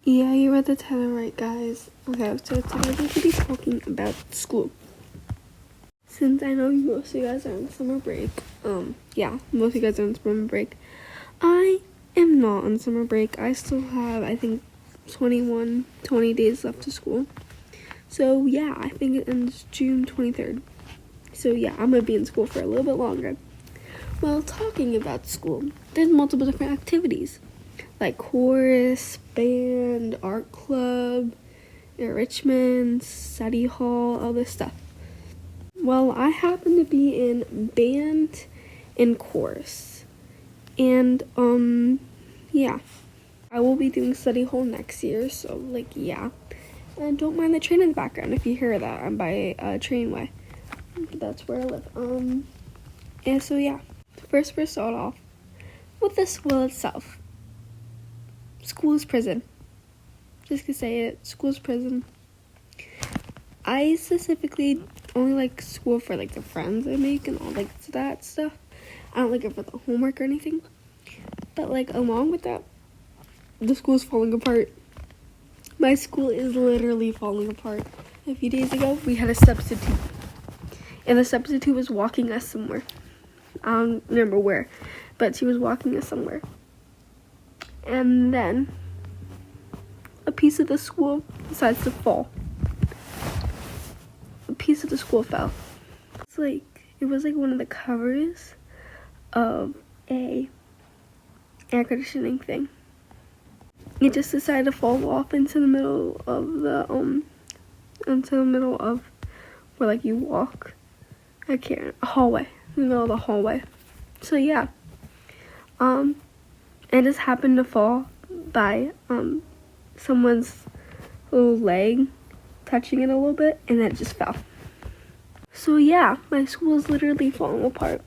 Yeah, you read the title right, guys. Okay, so today we're going to be talking about school. Since I know most of you guys are on summer break, most of you guys are on summer break. I am not on summer break. I still have, I think, 20 days left to school. So, yeah, I think it ends June 23rd. So, yeah, I'm going to be in school for a little bit longer. Well, talking about school, there's multiple different activities, like chorus, band, art club, enrichment, study hall, all this stuff. Well, I happen to be in band and chorus. And, yeah. I will be doing study hall next year, so, yeah. And don't mind the train in the background if you hear that. I'm by Trainway. That's where I live. And so, yeah. First, we'll start off with the school itself. School is prison. Just to say it, school is prison. I specifically only like school for the friends I make and all that stuff. I don't like it for the homework or anything. But along with that, the school's falling apart. My school is literally falling apart. A few days ago, we had a substitute. And the substitute was walking us somewhere. I don't remember where, but she was walking us somewhere. And then a piece of the school decides to fall. A piece of the school fell. It was one of the covers of a air conditioning thing. It just decided to fall off into the middle of where you walk. A hallway. In the middle of the hallway. So yeah. It just happened to fall by someone's little leg touching it a little bit, and then it just fell. So yeah, my school is literally falling apart.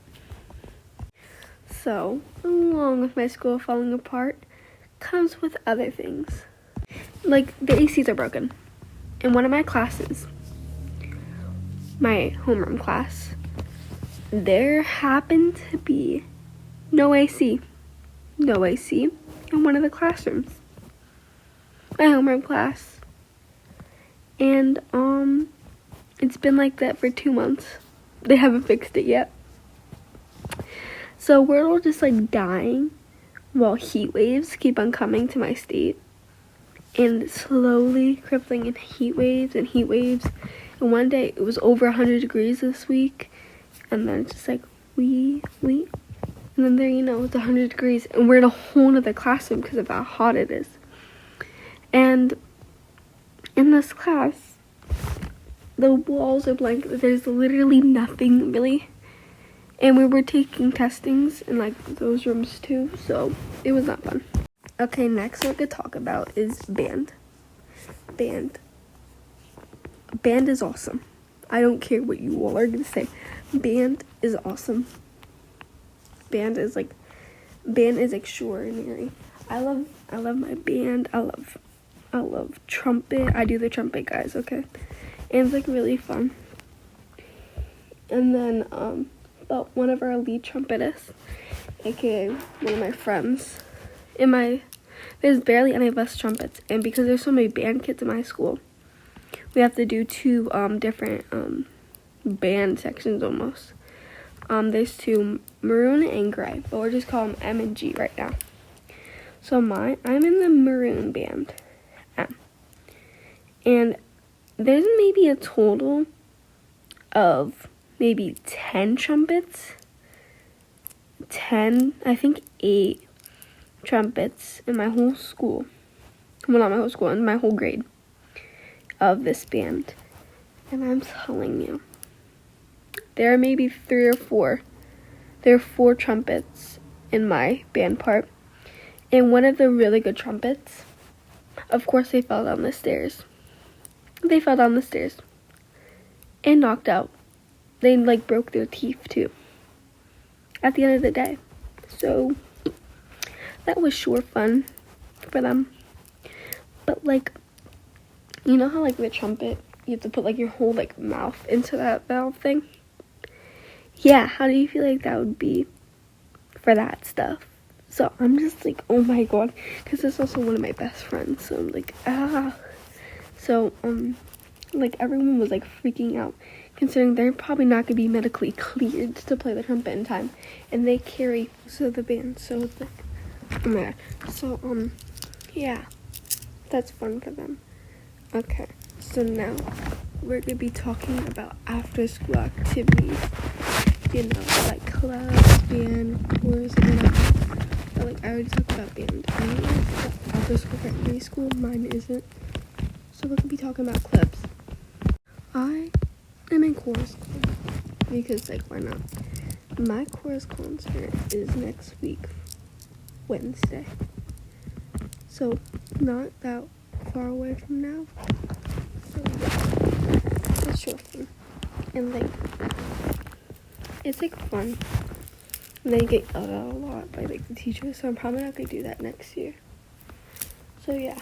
So, along with my school falling apart, comes with other things. The ACs are broken. In one of my classes, my homeroom class, there happened to be no AC in one of the classrooms. My homeroom class. And, it's been like that for 2 months. They haven't fixed it yet. So we're all just dying while heat waves keep on coming to my state. And slowly crippling in heat waves. And one day it was over 100 degrees this week. And then it's just we. And then there, it's 100 degrees. And we're in a whole nother classroom because of how hot it is. And in this class, the walls are blank. There's literally nothing, really. And we were taking testings in, those rooms, too. So, it was not fun. Okay, next what I could talk about is band. Band is awesome. I don't care what you all are going to say. Band is awesome. Band is extraordinary. I love my band. I love trumpet. I do the trumpet, guys, okay? And it's really fun. And then but one of our lead trumpetists, aka one of my friends, there's barely any of us trumpets, and because there's so many band kids in my school, we have to do 2 different band sections almost. There's 2, maroon and gray, but we're just calling them M and G right now. So I'm in the maroon band, M. And there's maybe a total of maybe 10 trumpets. 8 trumpets in my whole school. Well, not my whole school, in my whole grade of this band. And I'm telling you, there are maybe 3 or 4. There are 4 trumpets in my band part. And one of the really good trumpets, of course, they fell down the stairs. And knocked out. They broke their teeth too. At the end of the day. So that was sure fun for them. But you know how the trumpet, you have to put your whole mouth into that valve thing? Yeah, how do you feel that would be for that stuff? So I'm just like, oh my god, because it's also one of my best friends. So I'm like, ah. So like everyone was like freaking out, considering they're probably not gonna be medically cleared to play the trumpet in time, and they carry most of the band. So it's like, oh my god. So yeah, that's fun for them. Okay, so now we're gonna be talking about after school activities. You know, like clubs, band, chorus, and whatever. But like I already talked about band. After school for every school, mine isn't. So we're gonna be talking about clubs. I am in chorus club because like why not? My chorus concert is next week, Wednesday. So not that far away from now. So yeah, it's short fun. And like it's like fun. And they get yelled at a lot by like the teachers, so I'm probably not gonna do that next year. So yeah.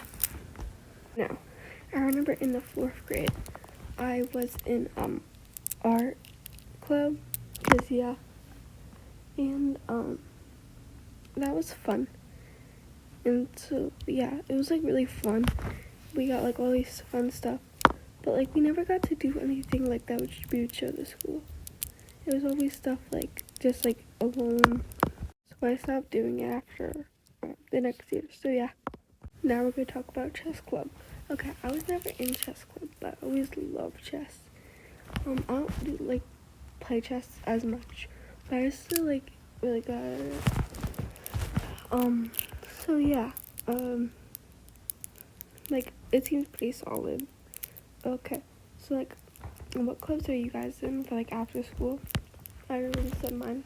Now, I remember in the 4th grade, I was in art club, cause yeah, and that was fun. And so yeah, it was like really fun. We got like all these fun stuff, but like we never got to do anything like that which we would show to school. It was always stuff like just like alone. So I stopped doing it after the next year. So yeah, now we're gonna talk about chess club. Okay, I was never in chess club, but I always loved chess. I don't do like play chess as much, but I still like really good at it. So yeah, like it seems pretty solid. Okay, so like, what clubs are you guys in for like after school? I already said mine,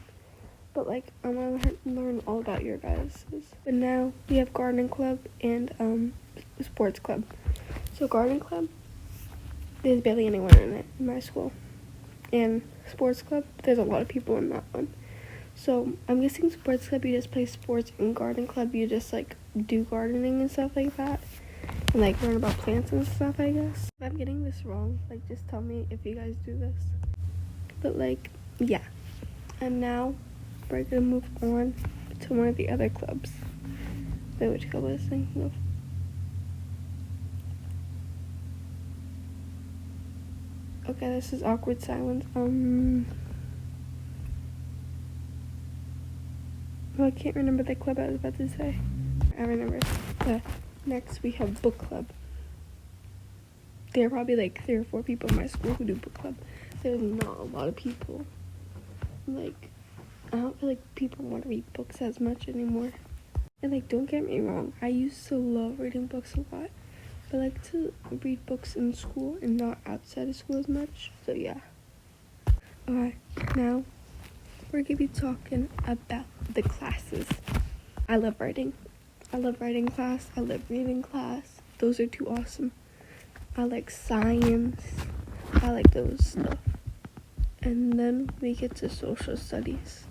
but like I want to learn all about your guys'. But now we have gardening club and sports club. So gardening club, there's barely anyone in it in my school, and sports club, there's a lot of people in that one. So I'm guessing sports club, you just play sports, and garden club, you just like do gardening and stuff like that, and like learn about plants and stuff, I guess. If I'm getting this wrong, like just tell me if you guys do this. But like, yeah. And now we're gonna move on to one of the other clubs. Wait, which club was I thinking of? Okay, this is awkward silence. Oh, I can't remember the club I was about to say. I remember. Next we have book club. There are probably like 3 or 4 people in my school who do book club. There's not a lot of people. Like, I don't feel like people want to read books as much anymore. And like, don't get me wrong, I used to love reading books a lot. But I like to read books in school and not outside of school as much. So yeah. Alright, now we're gonna be talking about the classes. I love writing. I love writing class. I love reading class. Those are 2 awesome. I like science. I like those stuff. And then we get to social studies.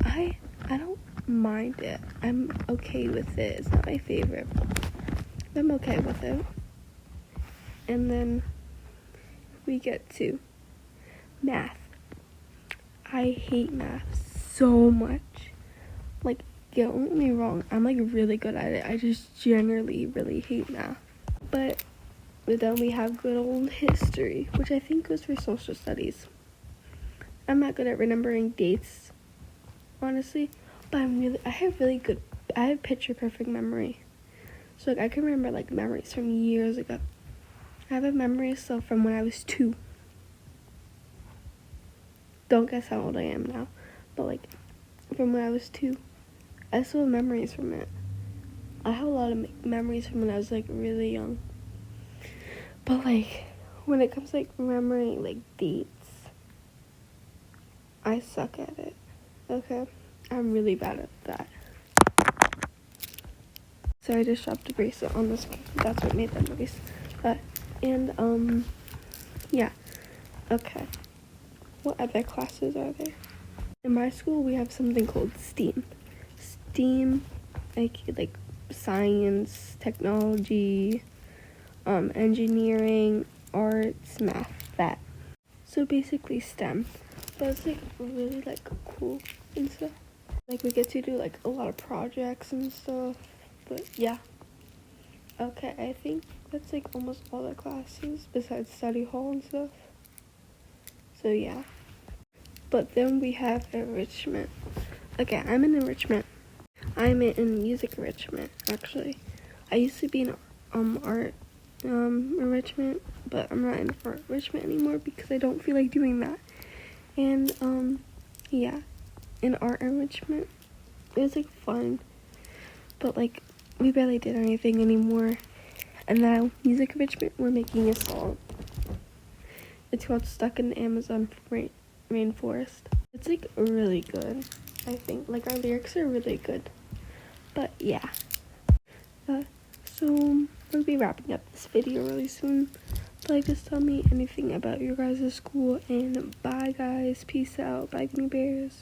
I don't mind it. I'm okay with it. It's not my favorite. I'm okay with it. And then we get to math. I hate math so much. Like, don't get me wrong, I'm like really good at it. I just generally really hate math. But then we have good old history, which I think goes for social studies. I'm not good at remembering dates, honestly, but I have picture perfect memory. So like I can remember like memories from years ago. I have a memory still from when I was 2. Don't guess how old I am now, but like from when I was 2. I still have memories from it. I have a lot of memories from when I was like really young. But like when it comes to like remembering like dates, I suck at it. Okay? I'm really bad at that. So I just dropped a bracelet on this. That's what made that noise. Yeah. Okay. What other classes are there? In my school, we have something called STEAM. STEAM, like science, technology, engineering, arts, math, that. So basically STEM. So it's like really like cool and stuff. Like we get to do like a lot of projects and stuff, but yeah. Okay, I think that's like almost all the classes besides study hall and stuff. So yeah. But then we have enrichment. Okay, I'm in enrichment. I'm in music enrichment, actually. I used to be in art enrichment, but I'm not in art enrichment anymore because I don't feel like doing that. And yeah, in art enrichment, it was like fun, but like we barely did anything anymore. And now music enrichment, we're making a song. It's called Stuck in the Amazon Rainforest. It's like really good, I think. Like our lyrics are really good. But yeah. So we'll be wrapping up this video really soon. But like, just tell me anything about your guys' school, and bye guys. Peace out. Bye, Gummy Bears.